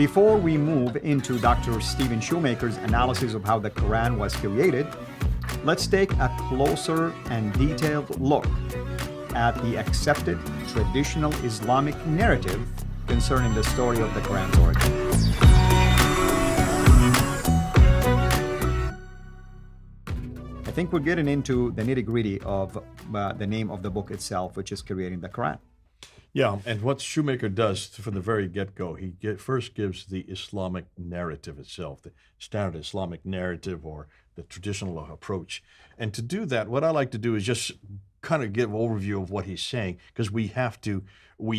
Before we move into Dr. Stephen Shoemaker's analysis of how the Quran was created, let's take a closer and detailed look at the accepted traditional Islamic narrative concerning the story of the Quran's origin. I think we're getting into the nitty-gritty of the name of the book itself, which is Creating the Quran. Yeah, and what Shoemaker does from the very get-go, he first gives the Islamic narrative itself, the standard Islamic narrative or the traditional approach. And to do that, what I like to do is just kind of give an overview of what he's saying, because we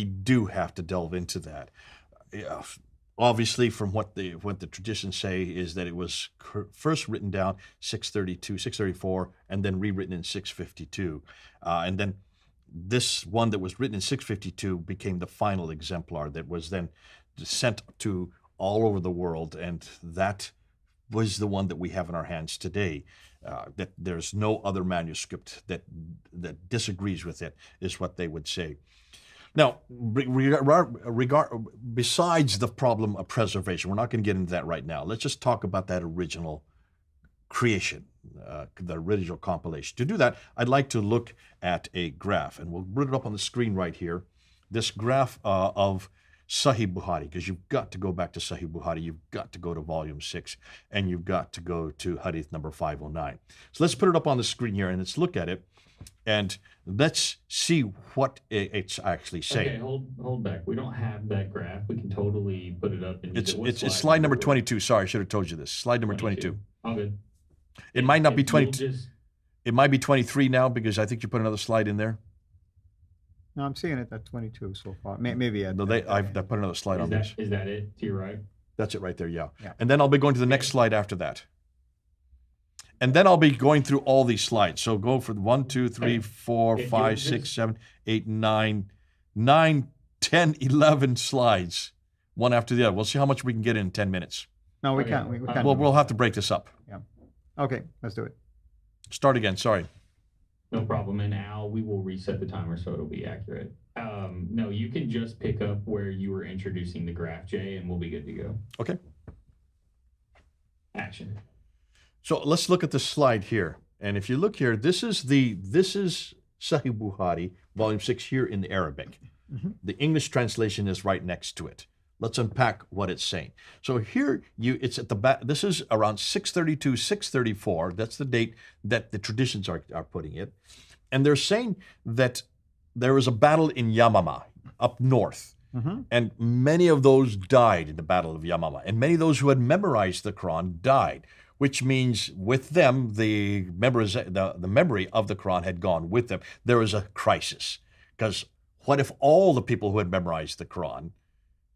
do have to delve into that. Obviously, from what the traditions say is that it was first written down 634, and then rewritten in 652, and then this one that was written in 652 became the final exemplar that was then sent to all over the world, and that was the one that we have in our hands today. That there's no other manuscript that disagrees with it, is what they would say. Now, besides the problem of preservation, we're not going to get into that right now. Let's just talk about that original creation, the original compilation. To do that, I'd like to look at a graph, and we'll put it up on the screen right here. This graph of Sahih Bukhari, because you've got to go back to Sahih Bukhari, you've got to go to volume 6, and you've got to go to hadith number 509. So let's put it up on the screen here, and let's look at it, and let's see what it's actually saying. Okay, hold back. We don't have that graph. We can totally put it up. And it's slide number 22. Sorry, I should have told you this. Slide number 22. All good. It might not be 22. It might be 23 now, because I think you put another slide in there. No, I'm seeing it at 22 so far. Maybe I put another slide on this. Is that it to your right? That's it right there, yeah. And then I'll be going to the next slide after that. And then I'll be going through all these slides. So go for 1, 2, 3, 4, 5, 6, 7, 8, 9, 10, 11 slides, one after the other. We'll see how much we can get in 10 minutes. No, we can't. We can't. Well, we'll have to break this up. Yeah. Okay, let's do it. Start again, sorry. No problem. And Al, we will reset the timer so it'll be accurate. No, you can just pick up where you were introducing the graph, Jay, and we'll be good to go. Okay. Action. So let's look at the slide here. And if you look here, this is Sahih Bukhari, volume 6 here in the Arabic. Mm-hmm. The English translation is right next to it. Let's unpack what it's saying. So here, it's at the back. This is around 632, 634. That's the date that the traditions are putting it. And they're saying that there was a battle in Yamama up north. Mm-hmm. And many of those died in the Battle of Yamama. And many of those who had memorized the Quran died, which means with them, the memory of the Quran had gone with them. There was a crisis. Because what if all the people who had memorized the Quran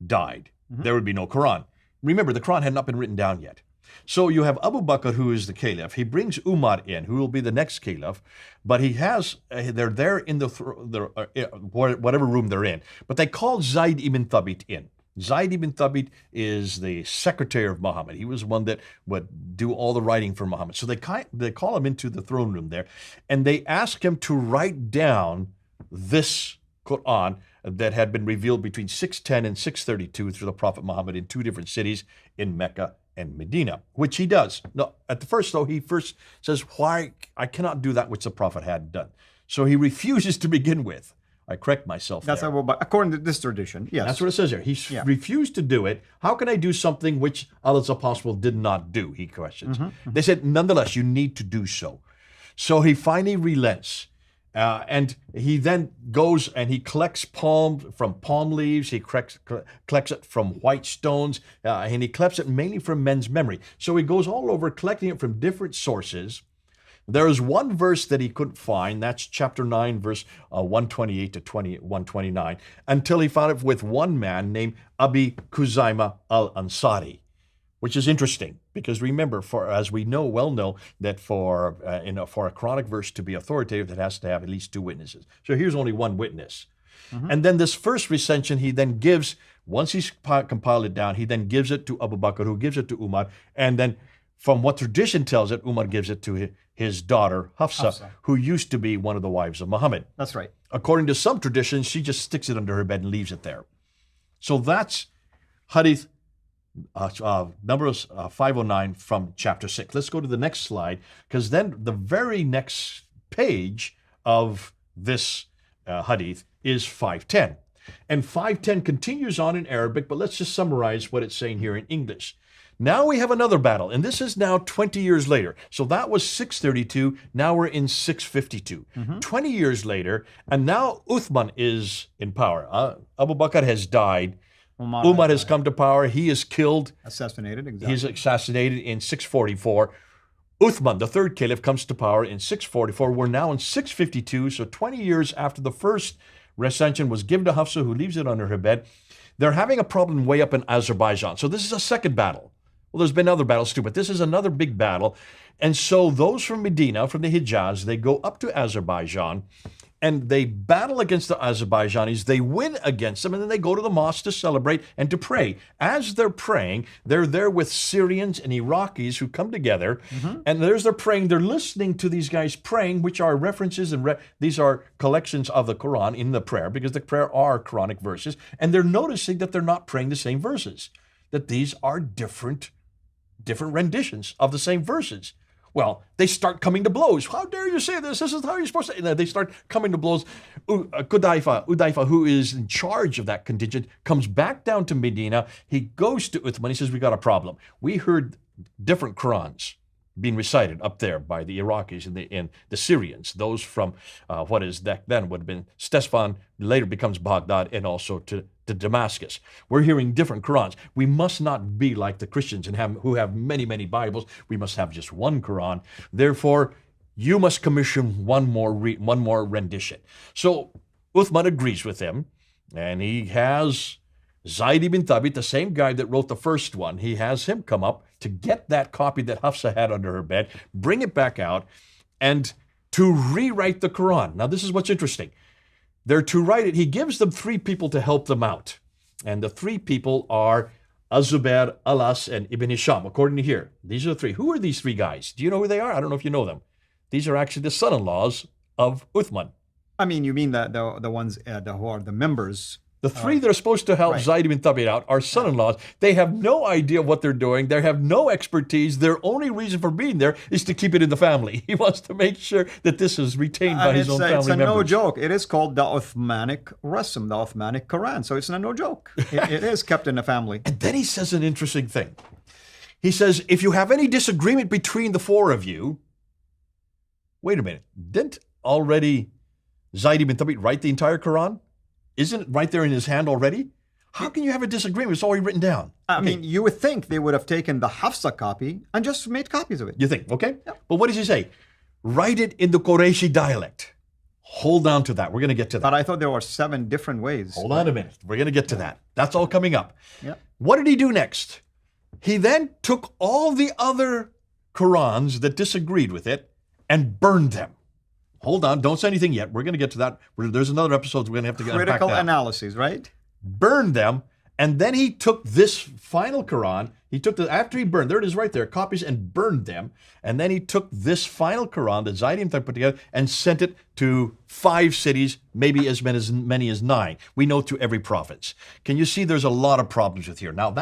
died? Mm-hmm. There would be no Quran. Remember, the Quran had not been written down yet. So you have Abu Bakr, who is the caliph. He brings Umar in, who will be the next caliph, but they're there in whatever room they're in. But they call Zayd ibn Thabit in. Zayd ibn Thabit is the secretary of Muhammad. He was one that would do all the writing for Muhammad. So they call him into the throne room there, and they ask him to write down this Qur'an that had been revealed between 610 and 632 through the Prophet Muhammad in 2 different cities in Mecca and Medina, which he does. No, at the first, though, he first says, why I cannot do that which the Prophet had done. So he refuses to begin with. I correct myself That's there. according to this tradition, yes. That's what it says here. He refused to do it. How can I do something which Allah's apostle did not do, he questions. Mm-hmm. They said, nonetheless, you need to do so. So he finally relents. And he then goes and he collects palm leaves, he collects it from white stones, and he collects it mainly from men's memory. So he goes all over collecting it from different sources. There is one verse that he couldn't find, that's chapter 9, verse 128 to 129, until he found it with one man named Abi Khuzaima al-Ansari, which is interesting, because remember, as we well know, that for a Quranic verse to be authoritative, it has to have at least 2 witnesses. So here's only one witness. Mm-hmm. And then this first recension, he then gives, once he's compiled it down, he then gives it to Abu Bakr, who gives it to Umar, and then from what tradition tells it, Umar gives it to his daughter, Hafsa, who used to be one of the wives of Muhammad. That's right. According to some traditions, she just sticks it under her bed and leaves it there. So that's Hadith Numbers 509 from chapter 6. Let's go to the next slide, because then the very next page of this hadith is 510. And 510 continues on in Arabic, but let's just summarize what it's saying here in English. Now we have another battle, and this is now 20 years later. So that was 632, now we're in 652. 20 years later, and now Uthman is in power. Abu Bakr has died. Umar has come to power. He is killed. Assassinated, exactly. He's assassinated in 644. Uthman, the third caliph, comes to power in 644. We're now in 652, so 20 years after the first recension was given to Hafsa, who leaves it under her bed. They're having a problem way up in Azerbaijan. So this is a second battle. Well, there's been other battles too, but this is another big battle. And so those from Medina, from the Hijaz, they go up to Azerbaijan and they battle against the Azerbaijanis. They win against them, and then they go to the mosque to celebrate and to pray. As they're praying, they're there with Syrians and Iraqis who come together, and there's they're praying. They're listening to these guys praying, which are references, and these are collections of the Quran in the prayer, because the prayer are Quranic verses, and they're noticing that they're not praying the same verses, that these are different renditions of the same verses. Well, they start coming to blows. How dare you say this? This is how you're supposed to. And they start coming to blows. Udaifa, who is in charge of that contingent, comes back down to Medina. He goes to Uthman. He says, we got a problem. We heard different Qurans being recited up there by the Iraqis and the Syrians, those from what is that then would have been Stesfan, later becomes Baghdad, and also to Damascus. We're hearing different Qurans. We must not be like the Christians who have many, many Bibles. We must have just one Quran. Therefore, you must commission one more rendition. So Uthman agrees with him, and he has Zayd ibn Thabit, the same guy that wrote the first one, he has him come up to get that copy that Hafsa had under her bed, bring it back out, and to rewrite the Quran. Now, this is what's interesting. They're to write it. He gives them 3 people to help them out. And the 3 people are Az-Zubair, Alas, and Ibn Hisham, according to here. These are the 3. Who are these 3 guys? Do you know who they are? I don't know if you know them. These are actually the son-in-laws of Uthman. I mean, you mean the ones who are the members. The 3 that are supposed to help Zayd ibn Thabit out are son-in-laws. They have no idea what they're doing. They have no expertise. Their only reason for being there is to keep it in the family. He wants to make sure that this is retained by his own family members. It's no joke. It is called the Uthmanic Rasm, the Uthmanic Quran. So it's no joke. It is kept in the family. And then he says an interesting thing. He says, if you have any disagreement between the 4 of you, wait a minute, didn't already Zayd ibn Thabit write the entire Quran? Isn't it right there in his hand already? How can you have a disagreement? It's already written down. I mean, you would think they would have taken the Hafsa copy and just made copies of it. You think, okay? Yep. But what does he say? Write it in the Qurayshi dialect. Hold on to that. We're going to get to that. But I thought there were 7 different ways. Hold on a minute. We're going to get to that. That's all coming up. Yeah. What did he do next? He then took all the other Qurans that disagreed with it and burned them. Hold on, don't say anything yet. We're going to get to that. There's another episode we're going to have to unpack that. Critical analysis, right? Burned them, and then he took this final Quran. He took after he burned, there it is right there, copies, and burned them. And then he took this final Quran that Zayd ibn Thabit put together and sent it to 5 cities, maybe as many as 9. We know to every province. Can you see there's a lot of problems with here? Now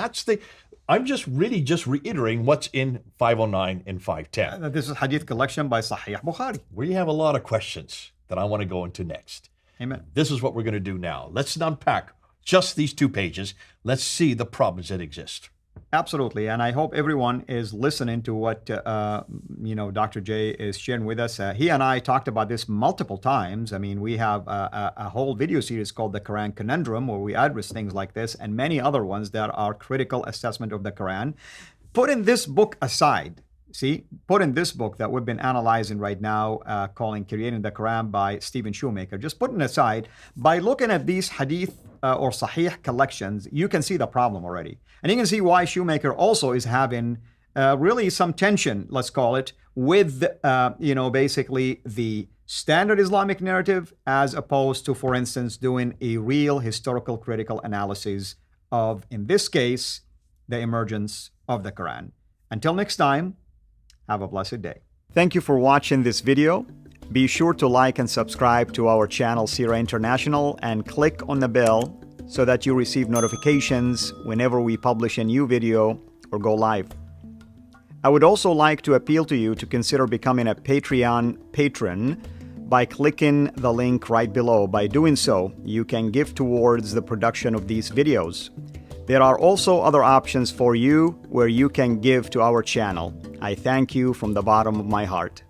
I'm just reiterating what's in 509 and 510. This is Hadith collection by Sahih Bukhari. We have a lot of questions that I want to go into next. Amen. This is what we're going to do now. Let's unpack just these 2 pages. Let's see the problems that exist. Absolutely, and I hope everyone is listening to what Dr. J is sharing with us. He and I talked about this multiple times. I mean, we have a whole video series called The Quran Conundrum, where we address things like this and many other ones that are critical assessment of the Quran. Putting this book aside, putting this book that we've been analyzing right now, calling Creating the Quran by Stephen Shoemaker, just putting it aside, by looking at these hadith or sahih collections, you can see the problem already. And you can see why Shoemaker also is having really some tension, let's call it, with, basically the standard Islamic narrative as opposed to, for instance, doing a real historical critical analysis of, in this case, the emergence of the Quran. Until next time, have a blessed day. Thank you for watching this video. Be sure to like and subscribe to our channel, Sira International, and click on the bell so that you receive notifications whenever we publish a new video or go live. I would also like to appeal to you to consider becoming a Patreon patron by clicking the link right below. By doing so, you can give towards the production of these videos. There are also other options for you where you can give to our channel. I thank you from the bottom of my heart.